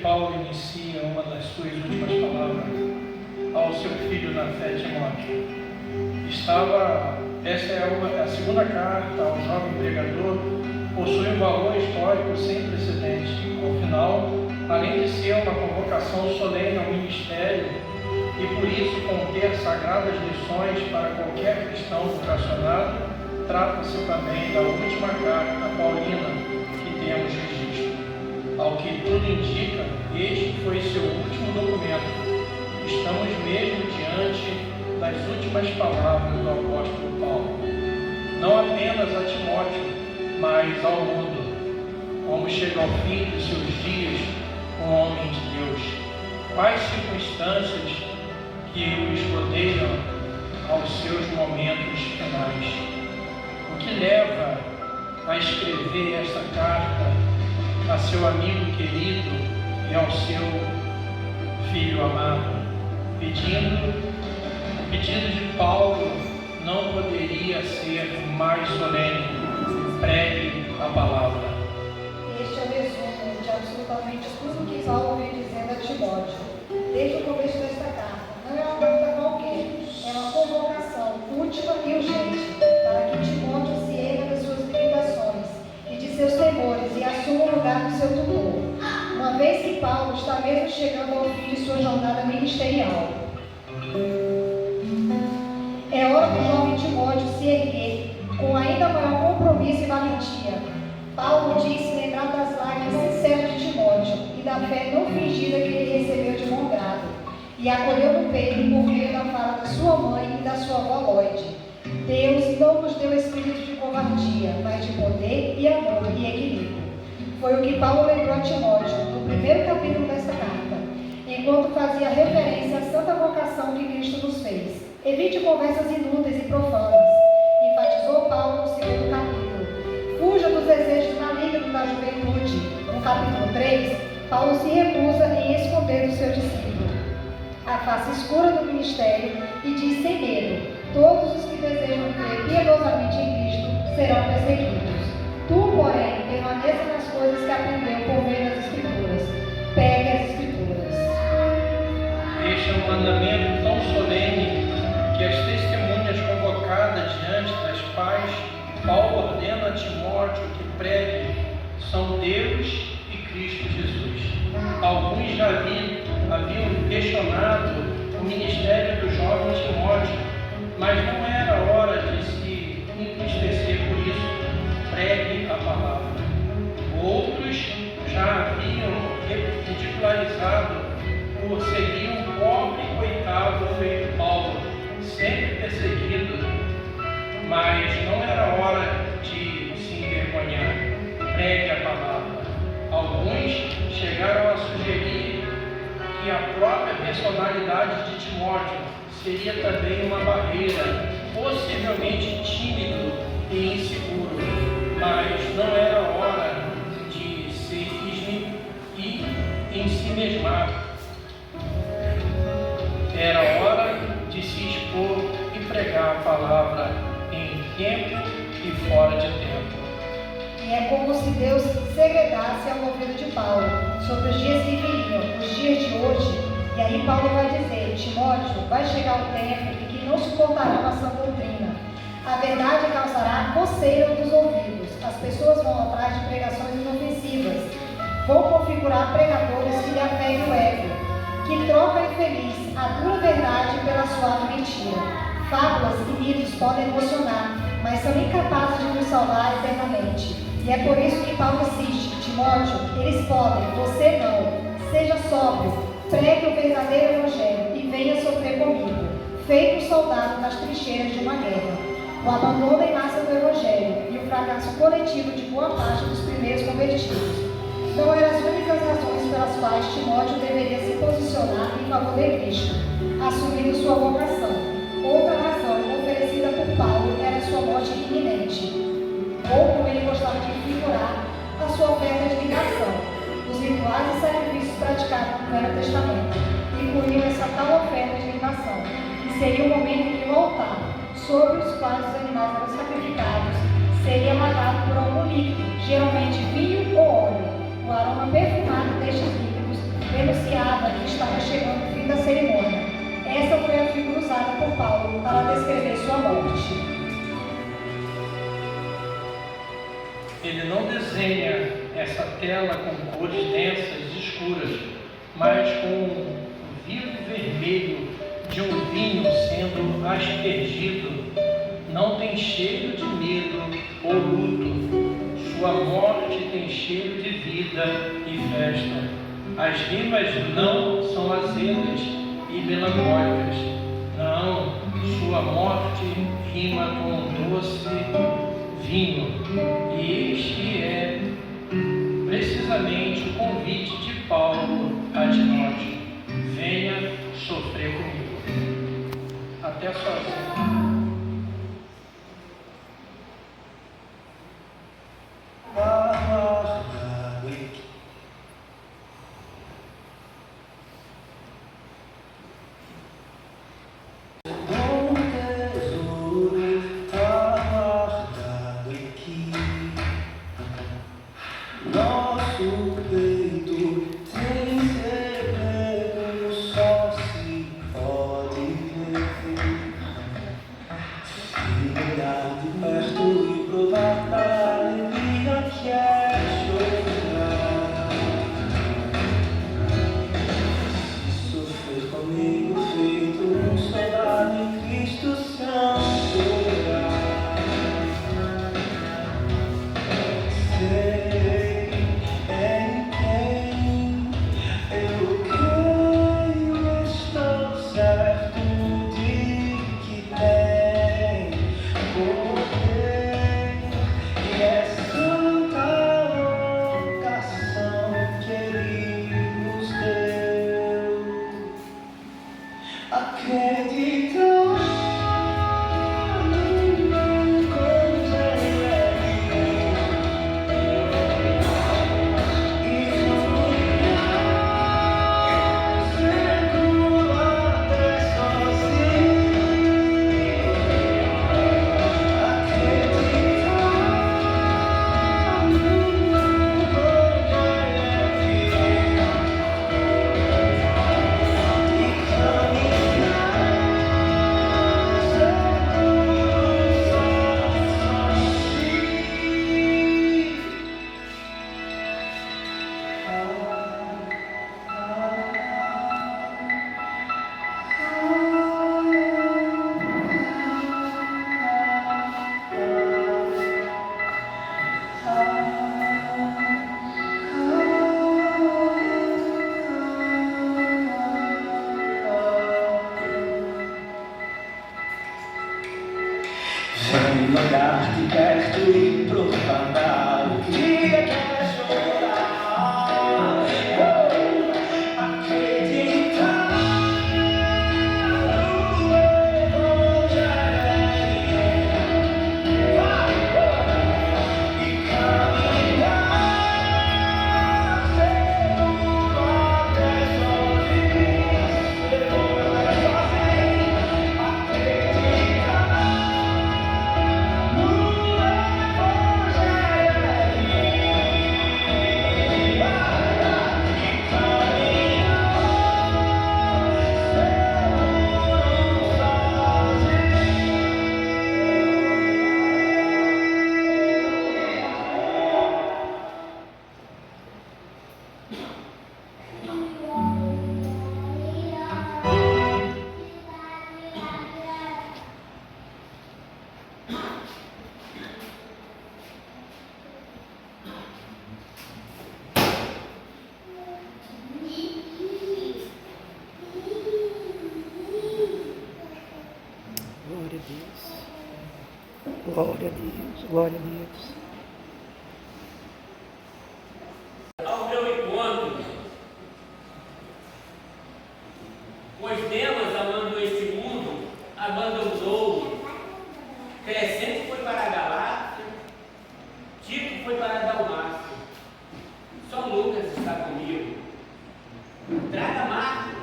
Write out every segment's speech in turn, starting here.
Paulo inicia uma das suas últimas palavras ao seu filho na fé, Timóteo. Essa é a segunda carta ao jovem pregador, possui um valor histórico sem precedentes. Ao final, além de ser uma convocação solene ao ministério e por isso conter sagradas lições para qualquer cristão vocacionado, trata-se também da última carta paulina que temos registro. Ao que tudo indica, este foi seu último documento. Estamos mesmo diante das últimas palavras do apóstolo Paulo, não apenas a Timóteo, mas ao mundo. Como chega ao fim de seus dias um homem de Deus? Quais circunstâncias que os rodeiam aos seus momentos finais? O que leva a escrever esta carta a seu amigo querido e ao seu filho amado? O pedido de Paulo não poderia ser mais solene. Pregue a palavra. Este é o resumo de absolutamente tudo que Paulo vem dizendo a Timóteo, desde o começo desta carta. Não é uma carta qualquer, é uma convocação última e urgente, para que Timóteo se erga das suas limitações e de seus temores e assuma o lugar do seu tutor, uma vez que Paulo está mesmo chegando ao fim de sua jornada ministerial. É hora do jovem Timóteo se erguer com ainda maior compromisso e valentia. Paulo disse lembrar das lágrimas sinceras de Timóteo e da fé não fingida que ele recebeu de bom grado e acolheu no peito por meio da fala de sua mãe e da sua avó Lloyd. Deus não nos deu espírito de covardia, mas de poder e amor e equilíbrio. Foi o que Paulo lembrou a Timóteo no primeiro capítulo desta carta, enquanto fazia referência à santa vocação que Cristo nos fez. Evite conversas inúteis e profanas, enfatizou Paulo no segundo capítulo. Fuja dos desejos malignos da juventude. No capítulo 3, Paulo se recusa em esconder do seu discípulo a face escura do ministério e diz sem medo: todos os que desejam viver piedosamente em Cristo serão perseguidos. Tu, porém, permaneça nas coisas que aprendeu por meio das Escrituras. Pegue as Escrituras. Este é um mandamento tão solene que as testemunhas convocadas diante das quais Paulo ordena a Timóteo que pregue são Deus e Cristo Jesus. Alguns já haviam questionado o ministério do jovem Timóteo, mas não era hora de se entristecer por isso. Pregue a palavra. Outros já haviam ridicularizado por seguir um pobre coitado feito Paulo, sempre perseguido, mas não era hora de se envergonhar. Pregue a palavra. Alguns chegaram a sugerir que a própria personalidade de Timóteo seria também uma barreira, possivelmente tímido e inseguro, mas não era hora de ser e em si mesmado. Era hora de se expor e pregar a palavra em tempo e fora de tempo. E é como se Deus segredasse ao ouvido de Paulo sobre os dias que viriam, os dias de hoje. E aí Paulo vai dizer: Timóteo, vai chegar o tempo em que não suportará a sã doutrina. A verdade causará coceira dos ouvidos. As pessoas vão atrás de pregações inofensivas. Vão configurar pregadores que lhe afetem o ego, que trocam infeliz a dura verdade pela suave mentira. Fábulas e mitos podem emocionar, mas são incapazes de nos salvar eternamente. E é por isso que Paulo insiste: Timóteo, eles podem, você não. Seja sóbrio, pregue o verdadeiro evangelho e venha sofrer comigo, feito um soldado nas trincheiras de uma guerra. O abandono em massa do evangelho e o fracasso coletivo de boa parte dos primeiros convertidos não eram as únicas razões pelas quais Timóteo deveria se posicionar em favor de Cristo, assumindo sua vocação. Outra razão oferecida por Paulo era sua morte iminente, ou, como ele gostava de figurar, a sua oferta de ligação. Os rituais e sacrifícios praticados no Velho Testamento incluíam essa tal oferta de libação, que seria o momento em que o altar, sobre os quais os animais eram sacrificados, seria lavado por algum líquido, geralmente vinho ou óleo. O aroma perfumado destes líquidos esta foi a figura usada por Paulo para descrever sua morte. Ele não desenha essa tela com cores densas e escuras, mas com o vivo vermelho de um vinho sendo aspergido. Não tem cheiro de medo ou luto. Sua morte tem cheiro de vida e festa. As rimas não são azedas e melancólicas. Não, sua morte rima com um doce vinho. E este é precisamente o convite de Paulo a Timóteo: venha sofrer comigo. Até sozinho. Olhar de perto e profanar o que é chorar. Acreditar no Evangelho e caminhar seguro até sozinho. Glória a Deus. Glória a Deus. Glória a Deus. Ao meu encontro, pois Demas, amando este mundo, abandonou-o. Crescente foi para a Galácia, Tito foi para a Dalmácia. Só Lucas está comigo. Traga Marcos,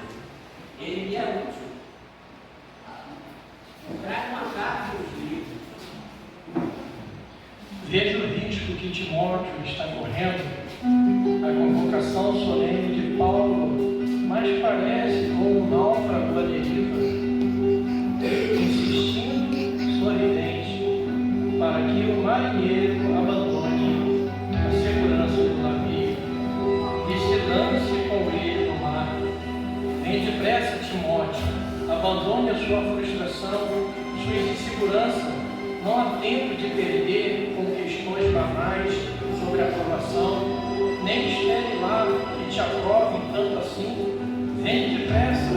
ele me é útil. Traga uma carta e os livros. Veja o risco que Timóteo está correndo. A convocação solene de Paulo mais parece com um náufrago à deriva que o marinheiro abandone a segurança do navio e se lance com ele no mar. Vem depressa, Timóteo, abandone a sua frustração, sua insegurança. Não há tempo de perder com questões banais sobre a aprovação, nem espere lá que te aprovem tanto assim. Vem depressa.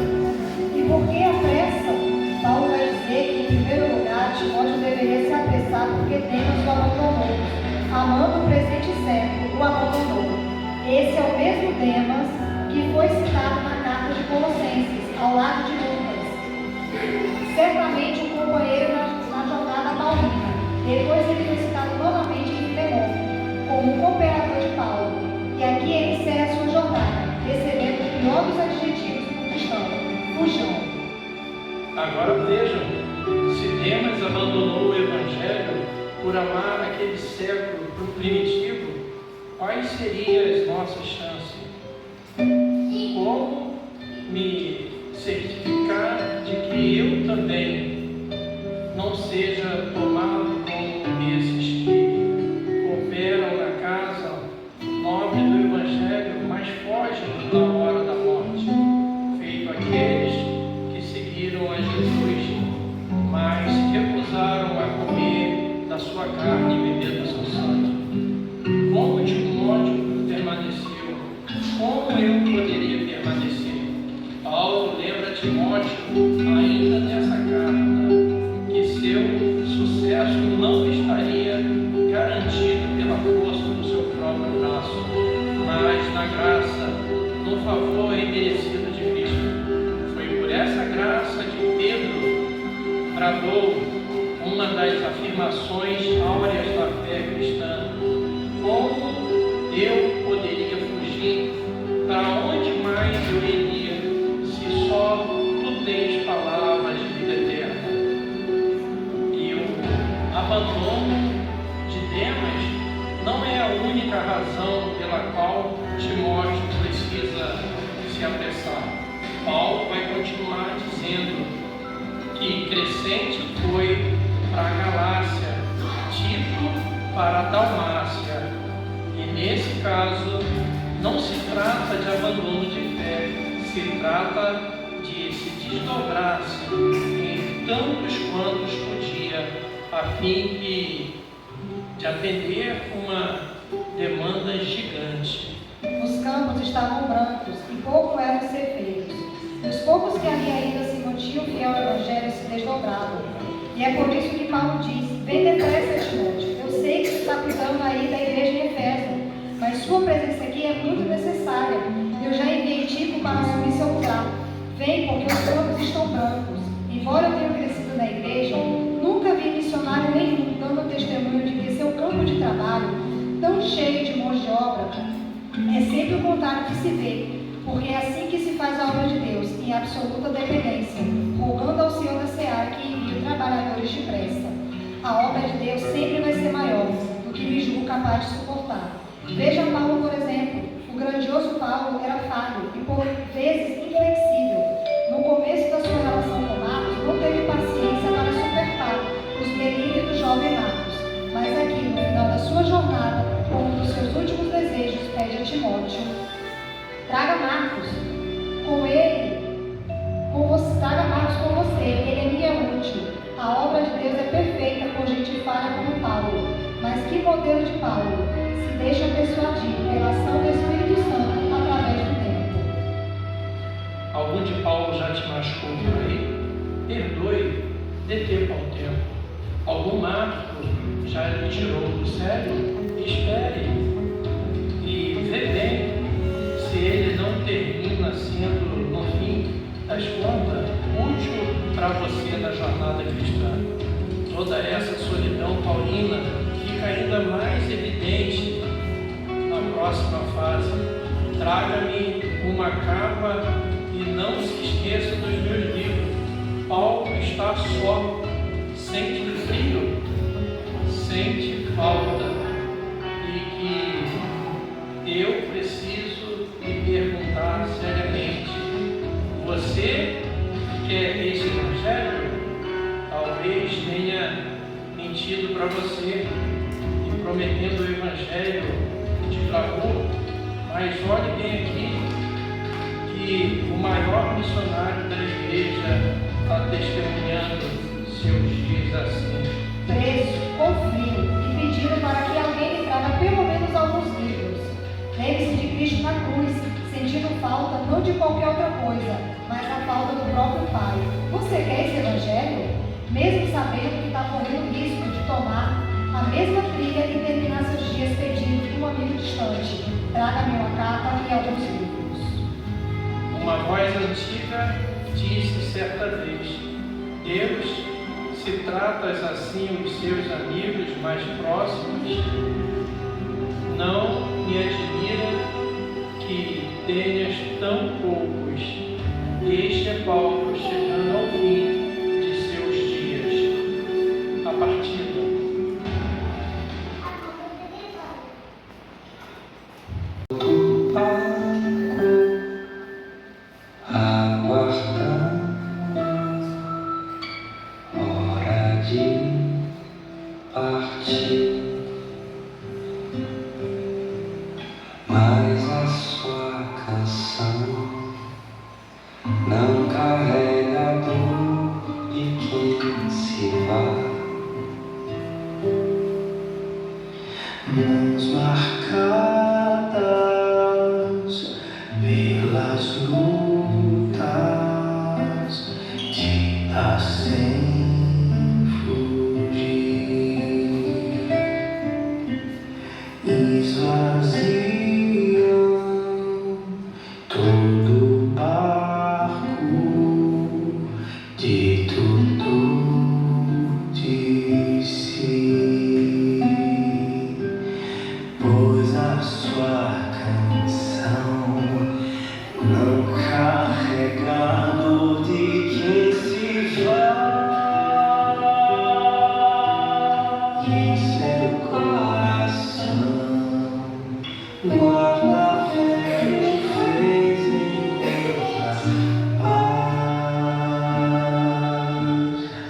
E por que a pressa? Paulo vai dizer que, em primeiro lugar, Timóteo deveria se apressar porque Demas o abandonou. Amando o presente século, o abandonou. Esse é o mesmo Demas que foi citado na carta de Colossenses, ao lado de Lucas. Certamente um companheiro na jornada paulina. Depois ele foi citado novamente em Filemon, como um cooperador de Paulo. E aqui ele encerra sua jornada, recebendo o pior dos adjetivos do cristão: fujão. Agora vejam, se Demas abandonou o Evangelho por amar aquele século primitivo, quais seriam as nossas chances? Como me certificar de que eu também não seja tomado como esses que operam na casa nobre do Evangelho, mas fogem na hora da morte, feito aqueles que seguiram a Jesus, mas recusaram a comer da sua carne e beber do seu sangue? Como Timóteo permaneceu? Como eu poderia permanecer? Paulo lembra Timóteo, ainda nessa carta, que seu sucesso não estaria garantido pela força do seu próprio braço, mas na graça, no favor imerecido de Cristo. Foi por essa graça que Pedro bradou uma das afirmações áureas da fé cristã: como eu poderia fugir? Para onde mais eu iria, se só tu tens palavras de vida eterna? E o abandono de Demas não é a única razão pela qual Timóteo precisa se apressar. Paulo vai continuar dizendo que Crescente foi para a Galácia, Tito para a Dalmácia. E nesse caso, não se trata de abandono de fé, se trata de se desdobrar-se em tantos quantos podia, a fim de atender uma demanda gigante. Os campos estavam brancos e pouco eram ceifeiros. Os poucos que ali ainda se mantinham fiel ao Evangelho se desdobravam. E é por isso que Paulo diz: vem depressa, Timóteo. Eu sei que você está cuidando aí da igreja em Efésio, mas sua presença aqui é muito necessária. Eu já enviei Tico para assumir seu lugar. Vem, porque os campos estão brancos. Embora eu tenha crescido na igreja, nunca vi missionário nenhum dando testemunho de que seu campo de trabalho, tão cheio de mãos de obra, é sempre o contrário que se vê, porque é assim que se faz a obra de Deus, em absoluta dependência, rogando ao Senhor da Seara que envie trabalhadores depressa. A obra de Deus sempre vai ser maior do que me julgo capaz de suportar. Veja Paulo, por exemplo. O grandioso Paulo era falho e por vezes inflexível. No começo da sua relação com Marcos, não teve paciência para suportar os delírios do jovem Marcos. Mas aqui, no final da sua jornada, como um dos seus últimos desejos, pede a Timóteo: traga Marcos com você, ele é minha útil. A obra de Deus é perfeita por gente falha como Paulo. Mas que modelo de Paulo? Se deixa persuadir pela ação do Espírito Santo através do tempo. Algum de Paulo já te machucou por aí? Perdoe, dê tempo ao tempo. Algum marco já lhe tirou do sério? Espere e vê bem se ele não termina sendo, no fim das contas, útil para você na jornada cristã. Toda essa solidão paulina fica ainda mais evidente na próxima fase. Traga-me uma capa e não se esqueça dos meus livros. Paulo está só, sente frio, sente falta, e que eu preciso me perguntar seriamente: você quer esse evangelho? Talvez tenha mentido prometido para você e prometendo o Evangelho de clamor, mas olhe bem aqui que o maior missionário da igreja está testemunhando seus dias assim. Preso, com frio, e pedindo para que alguém lhe traga pelo menos alguns livros. Lembre-se de Cristo na cruz, sentindo falta não de qualquer outra coisa, mas da falta do próprio Pai. Você quer esse Evangelho? Mesmo sabendo que está correndo o risco de tomar a mesma trilha e terminar seus dias pedindo de um amigo distante: traga-me uma capa e alguns livros. Uma voz antiga disse certa vez: Deus, se tratas assim os seus amigos mais próximos, não me admira que tenhas tão poucos. Este é Paulo chegando ao fim de seus dias. A partida. Mas a sua canção não carrega a dor de quem se vai. Mãos marcadas pelas lutas de sem fugir, esvaziam todo o barco de tudo de si, pois a sua canção não carrega a dor de quem se vai. Em seu coração guarda a fé que fez em Deus a paz.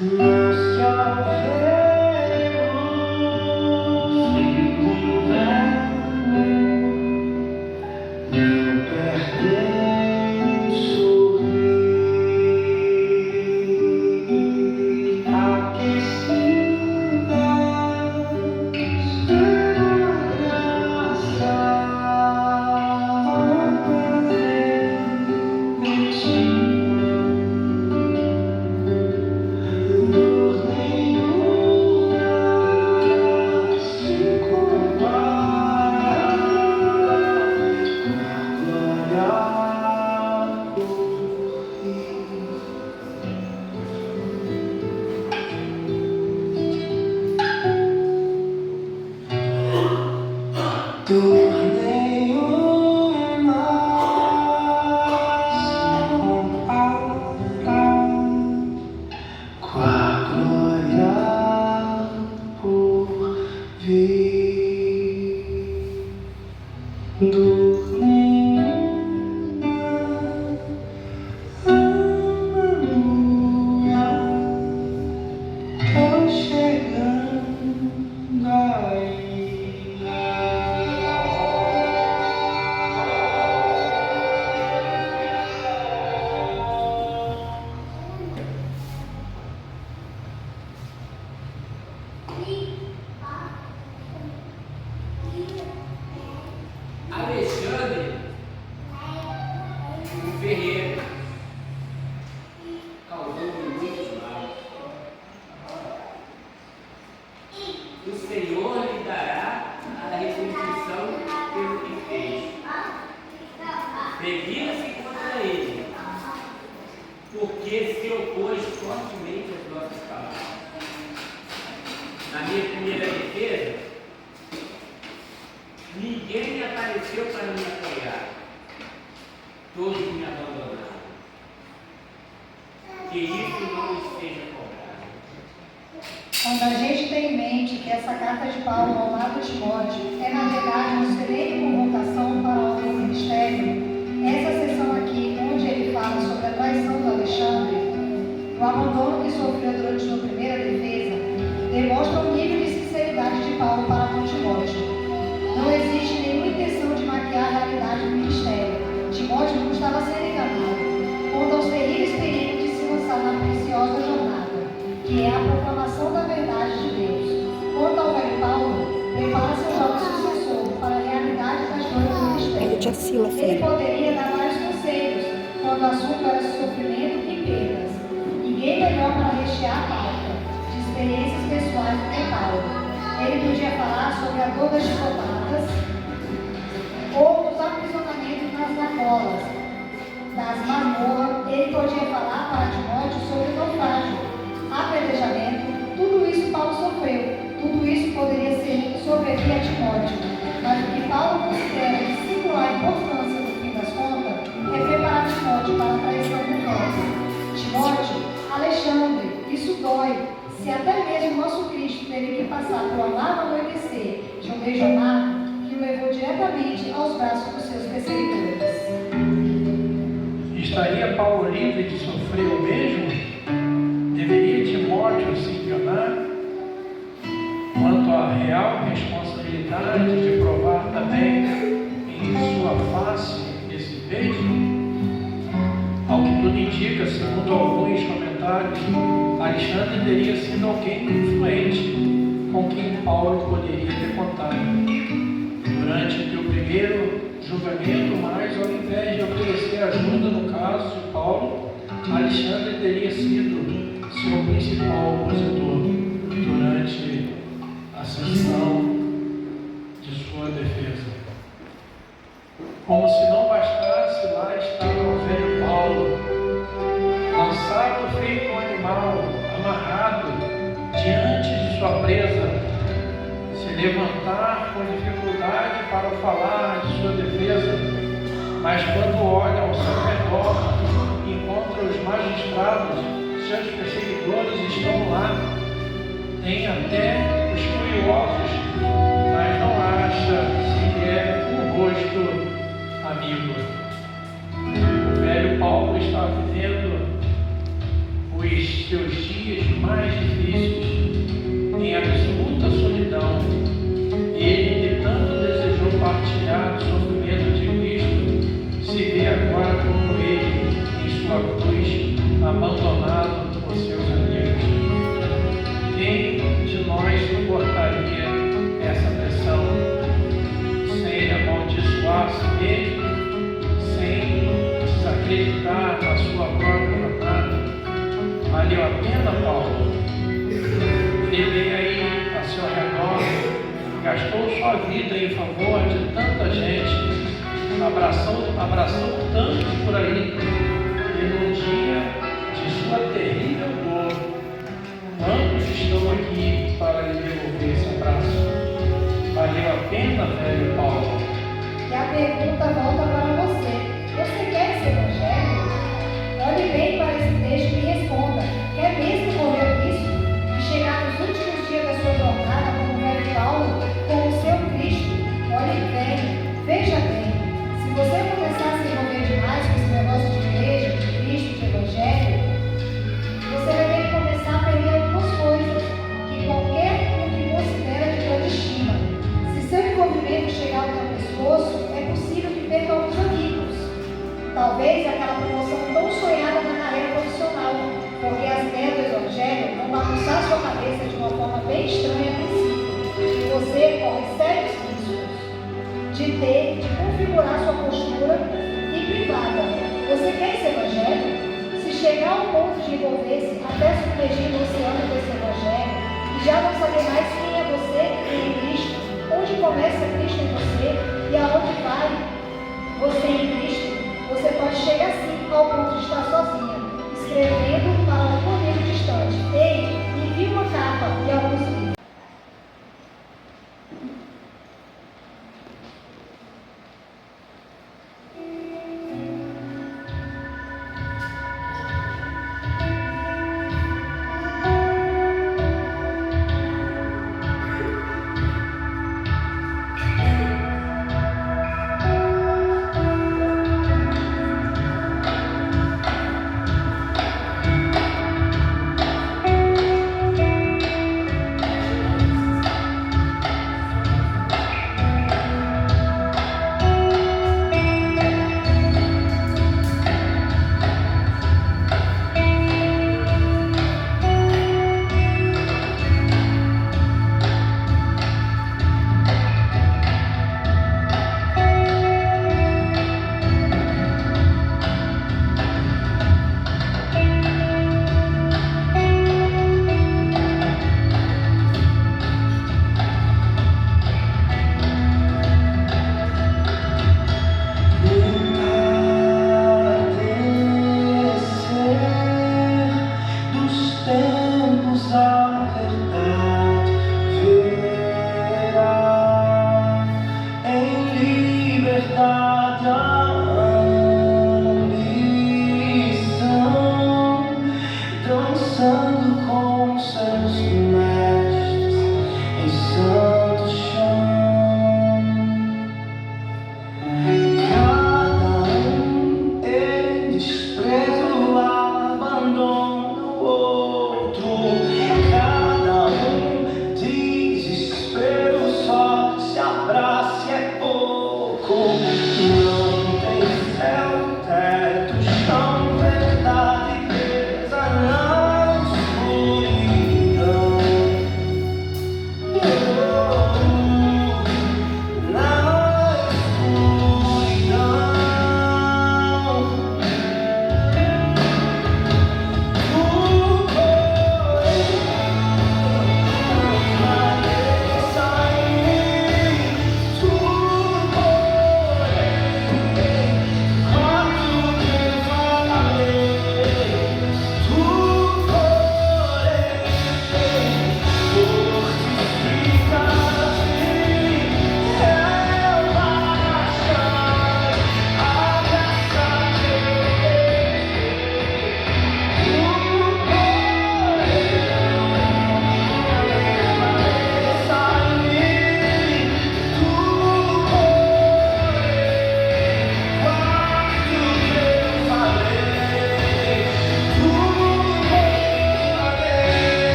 Mas que ao ver o frio do inverno não perdeu o sorrir, aquecidas pela graça, dor nenhuma se compara com a glória por vir. Dor nenhuma se compara com a glória por vir. Dor nenhuma, aleluia, tô chegando aí. Alexandre Ferreira causou muitos males. O Senhor lhe dará a retribuição pelo que fez. Previna-se contra ele, porque se opôs fortemente às nossas palavras. Na minha primeira defesa, ninguém me apareceu para me apoiar. Todos me abandonaram. Que isso não esteja cobrado. Quando a gente tem em mente que essa carta de Paulo ao amado Timóteo é, na verdade, uma excelente convocação para o seu ministério, essa sessão aqui, onde ele fala sobre a traição do Alexandre, o abandono que sofreu durante sua primeira defesa, demonstra o nível de sinceridade de Paulo para com Timóteo. Não existe nenhuma intenção de maquiar a realidade do ministério. Timóteo não estava sendo enganado. Conta aos terríveis perigos de se lançar na preciosa jornada, que é a proclamação da verdade de Deus. Conta ao velho Paulo, prepara seu jovem sucessor para a realidade das dores do ministério. Ele poderia dar vários conselhos quando o assunto era sofrimento e perdas. Ninguém melhor para rechear a pauta de experiências pessoais do que Paulo. Ele podia falar sobre a dor das chicotadas ou dos aprisionamentos nas gaiolas, das masmorras. Ele podia falar para Timóteo sobre o naufrágio, apedrejamento. Tudo isso Paulo sofreu. Tudo isso poderia ser sobreviver a Timóteo. Mas o que Paulo considera de singular importância no fim das contas é preparar Timóteo para a traição do Cristo. Timóteo, Alexandre, isso dói. Se até mesmo nosso Cristo teve que passar por amargo anoitecer de um beijo amargo que o levou diretamente aos braços dos seus perseguidores. Estaria Paulo livre de sofrer o mesmo? Deveria Timóteo se enganar quanto à real responsabilidade de provar também em sua face esse beijo? Ao que tudo indica, segundo alguns comentários, Alexandre teria sido alguém influente com quem Paulo poderia ter contato durante o primeiro julgamento, mas ao invés de oferecer ajuda no caso de Paulo, Alexandre teria sido seu principal opositor durante a sessão de sua defesa. Como se não bastasse, lá estava o velho Paulo, lançado feito um animal, amarrado diante de sua presa, se levantar com dificuldade para falar de sua defesa, mas quando olha ao seu redor, encontra os magistrados, seus perseguidores estão lá, tem até os curiosos, mas não acha sequer um rosto amigo. O velho Paulo está vivendo os seus dias mais difíceis em absoluta solidão. Ele, que tanto desejou partilhar o sofrimento de Cristo, se vê agora como ele, em sua cruz, abandonado por seus amigos. Quem de nós suportaria essa pressão sem amaldiçoar a si mesmo, sem desacreditar na sua própria jornada? Valeu a pena, Paulo? Ele aí a seu redor gastou sua vida em favor de tanta gente, abraçou tanto por aí, e no dia de sua terrível dor, quantos estão aqui para lhe devolver esse abraço? Valeu a pena, velho Paulo? E a pergunta volta para você. Você quer esse evangelho? Olhe bem para esse texto e responda. Quer mesmo correr o risco de chegar nos últimos dias da sua jornada como o velho Paulo, com o seu Cristo? Olhe bem, veja bem. Se você começar a se envolver demais com esse negócio de igreja, de Cristo, de evangelho, você vai ter que começar a perder algumas coisas que qualquer um que considera de grande estima. Se seu envolvimento chegar ao teu pescoço, é possível que perca alguns amigos. Talvez aquela promoção tão sonhada na carreira profissional, porque as ideias do Evangelho vão bagunçar sua cabeça de uma forma bem estranha a princípio. E você corre sérios riscos de configurar sua postura e privada. Você quer esse Evangelho? Se chegar ao ponto de envolver-se até submergir no oceano desse Evangelho e já não saber mais quem é você e quem é Cristo, onde começa Cristo em você e aonde vai você em Cristo, você pode chegar sim ao ponto de estar sozinha, escrevendo para um amigo distante. Ei, envie uma capa e alguns livros.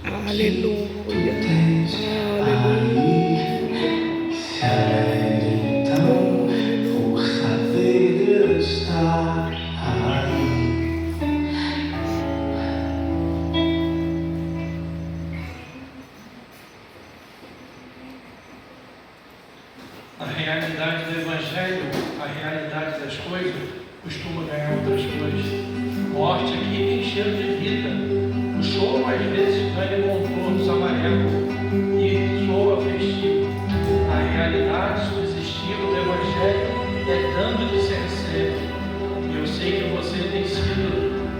Aleluia. tens aí. Se alegre então por saber estar aí. A realidade do Evangelho, a realidade das coisas, costuma ganhar outras coisas. Morte aqui tem cheiro de vida. O choro às vezes ganha contornos amarelos e soa festivo. A realidade subsistiva do Evangelho é dando que se recebe. E eu sei que você tem sido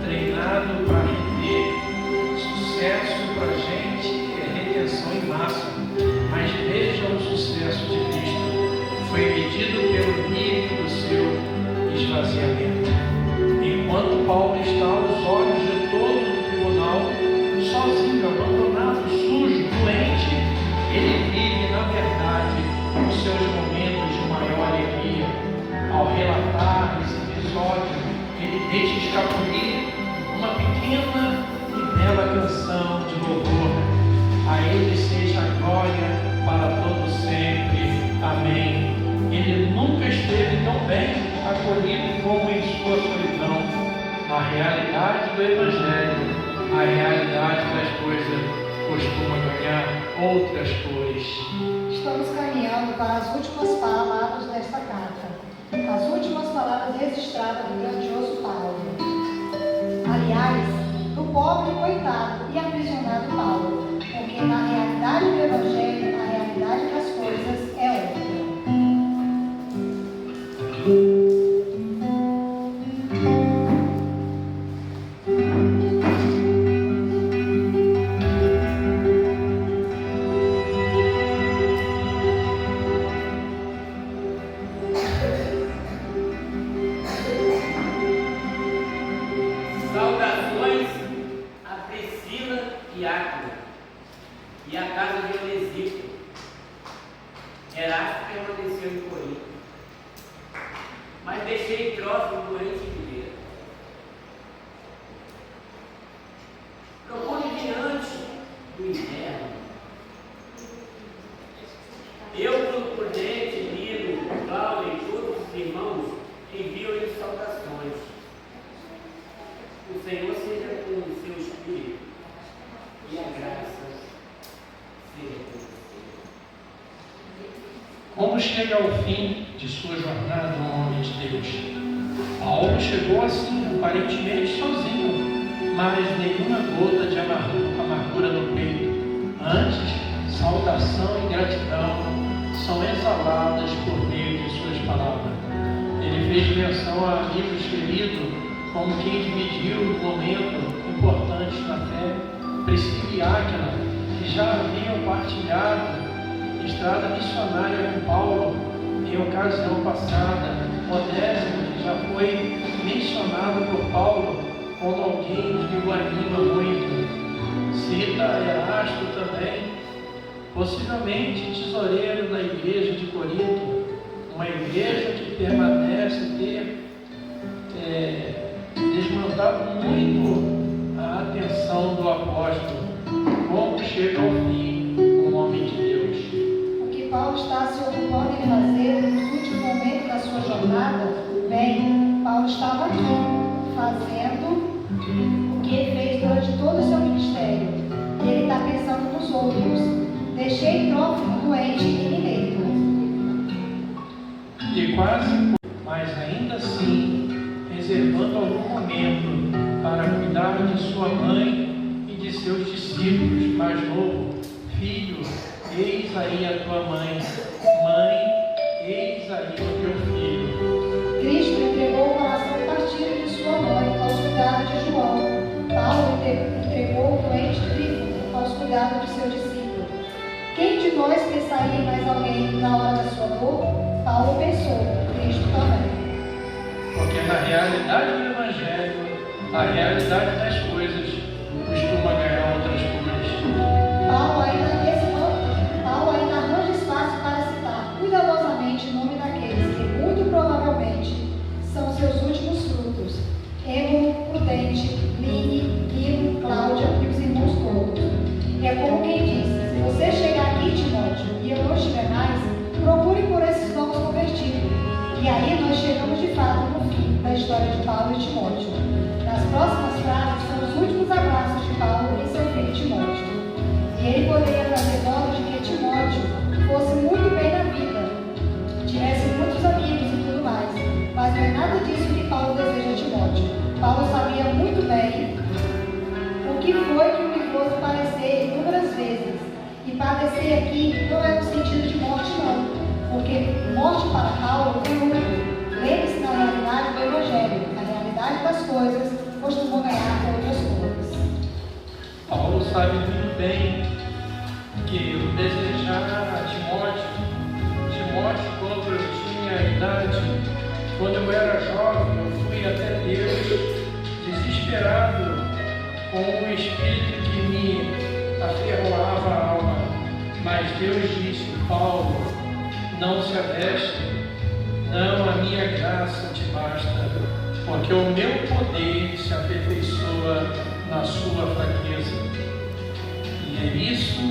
treinado para render sucesso para a gente, é retenção em massa. Mas veja o sucesso de Cristo. Foi medido pelo nível do seu esvaziamento. Enquanto Paulo está aos olhos de todo o tribunal, sozinho, abandonado, sujo, doente, ele vive, na verdade, os seus momentos de maior alegria. Ao relatar esse episódio, ele deixa escapulir uma pequena e bela canção de louvor. A ele seja a glória para todo sempre. Amém. Ele nunca esteve tão bem acolhido como em sua solidão. A realidade do Evangelho, a realidade das coisas costuma ganhar outras cores. Estamos caminhando para as últimas palavras desta carta. As últimas palavras registradas do grandioso Paulo. Aliás, do pobre coitado e aprisionado Paulo, porque na realidade do Evangelho, a realidade das coisas é outra. Saudações a Priscila e Áquila e a casa de Onesíforo. Erasto permaneceu em Corinto, mas deixei Trófimo doente em Mileto. Procure diante do inverno. Eu, por prudente, Lino, Cláudio e todos os irmãos, envio-lhes saudações. O Senhor seja com o seu espírito e a graça seja com você. Como chega ao fim de sua jornada um homem de Deus? Paulo chegou assim, aparentemente sozinho, mas nenhuma gota de amargura no peito. Antes, saudação e gratidão são exaladas por meio de suas palavras. Ele fez menção a amigos queridos, como quem dividiu um momento importante na fé, Priscila e Áquila, que já haviam partilhado estrada missionária com Paulo em ocasião passada. Onésimo, que já foi mencionado por Paulo como alguém que o anima muito. Cita Erasto também, possivelmente tesoureiro da igreja de Corinto, uma igreja que permanece desmantado muito a atenção do apóstolo. Como chega ao fim um homem de Deus? O que Paulo está se ocupando em fazer nos últimos momentos da sua jornada? Bem, Paulo estava aqui, fazendo o que ele fez durante todo o seu ministério. E ele está pensando nos outros. Deixei Trófimo doente em Mileto. E quase, mas ainda assim, reservando algum momento para cuidar de sua mãe e de seus discípulos mais novo. Filho, eis aí a tua mãe. Mãe, eis aí o teu filho. Cristo entregou o coração partido de sua mãe aos cuidados de João. Paulo entregou o doente Trífono aos cuidados de seu discípulo. Quem de nós pensaria em mais alguém na hora da sua dor? Paulo pensou, Cristo também. Porque na realidade do Evangelho, a realidade das coisas costuma ganhar outras coisas. Paulo ainda arranja espaço para citar cuidadosamente o nome daqueles que muito provavelmente são seus últimos frutos. Êmulo, Prudente, Line, Lino, Cláudia e os irmãos todos. história de Paulo e Timóteo. Nas próximas frases são os últimos abraços de Paulo em seu filho Timóteo. E ele poderia fazer voto de que Timóteo fosse muito bem na vida, tivesse muitos amigos e tudo mais. Mas não é nada disso que Paulo deseja a Timóteo. Paulo sabia muito bem o que foi que o levou a padecer inúmeras vezes. E padecer aqui não é no sentido de morte, não. Porque morte para Paulo é único. Lembre-se da realidade do Evangelho. A realidade das coisas costumou ganhar outras cores. Paulo sabe muito bem que o desejar a Timóteo, quando eu tinha idade, quando eu era jovem, eu fui até Deus desesperado, com um espírito que me aferroava a alma. Mas Deus disse: Paulo, não se abeste, não, a minha graça te basta, porque o meu poder se aperfeiçoa na sua fraqueza. E é isso,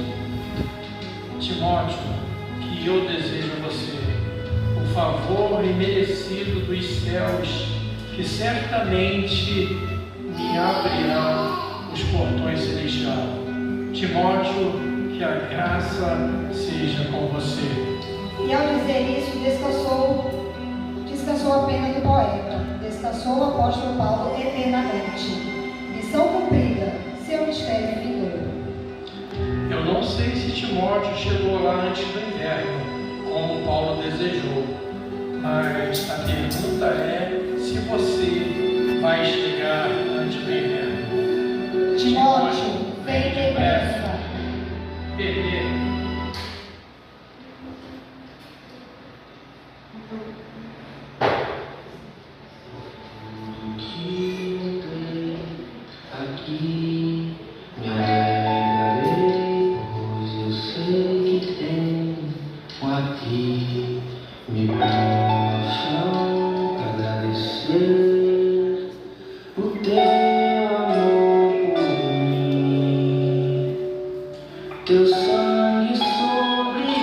Timóteo, que eu desejo a você, o favor imerecido dos céus, que certamente me abrirá os portões celestiais. Timóteo, que a graça seja com você. E ao dizer isso, descansou a pena do poeta, descansou o apóstolo Paulo eternamente. Missão cumprida, seu mistério findou. Eu não sei se Timóteo chegou lá antes do inverno, como Paulo desejou, mas a pergunta é se você vai chegar antes do inverno. Timóteo, vem depressa. Perder. Aqui me alegrarei, pois eu sei que tenho aqui me posso agradecer o teu amor por mim, teu sangue sobre mim.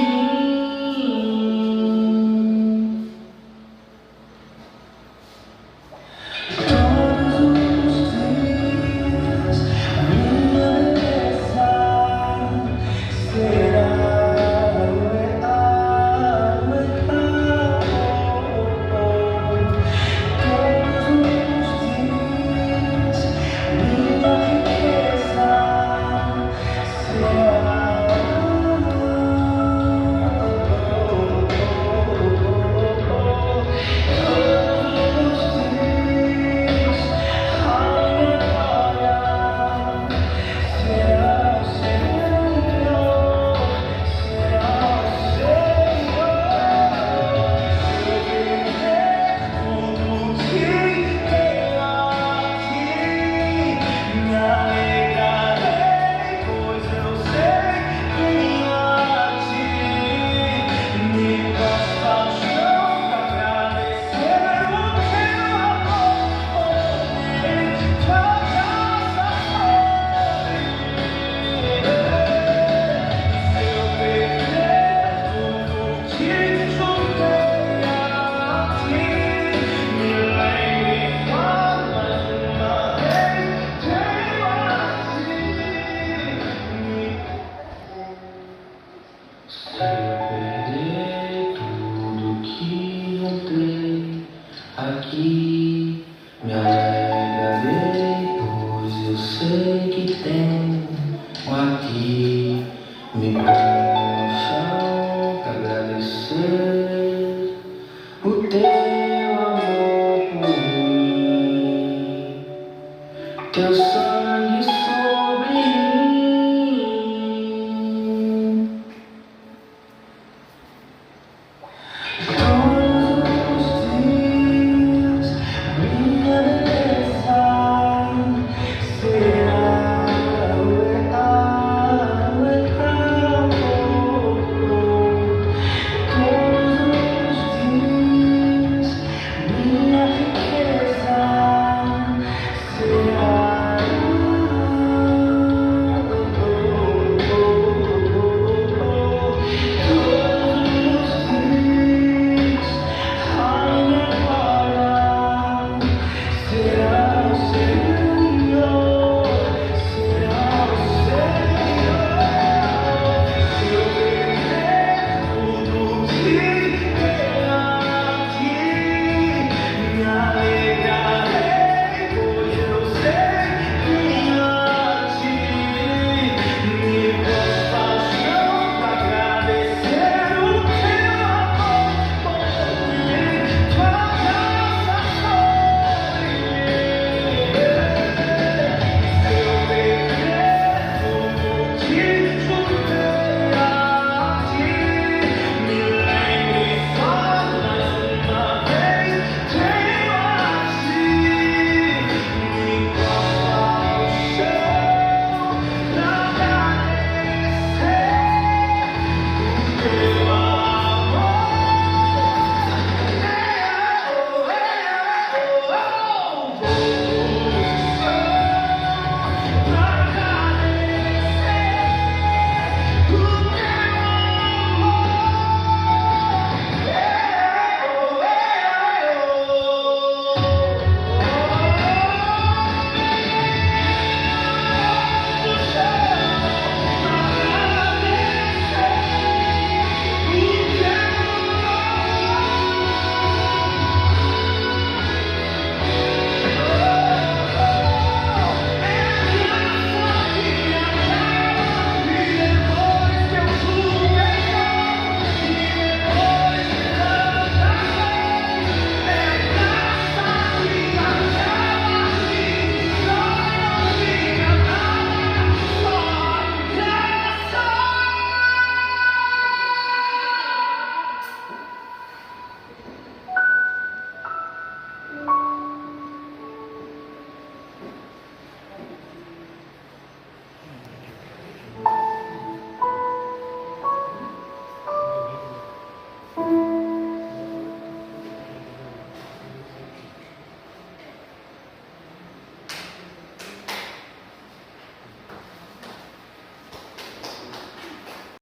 Aqui me alegrarei, pois eu sei que tenho aqui me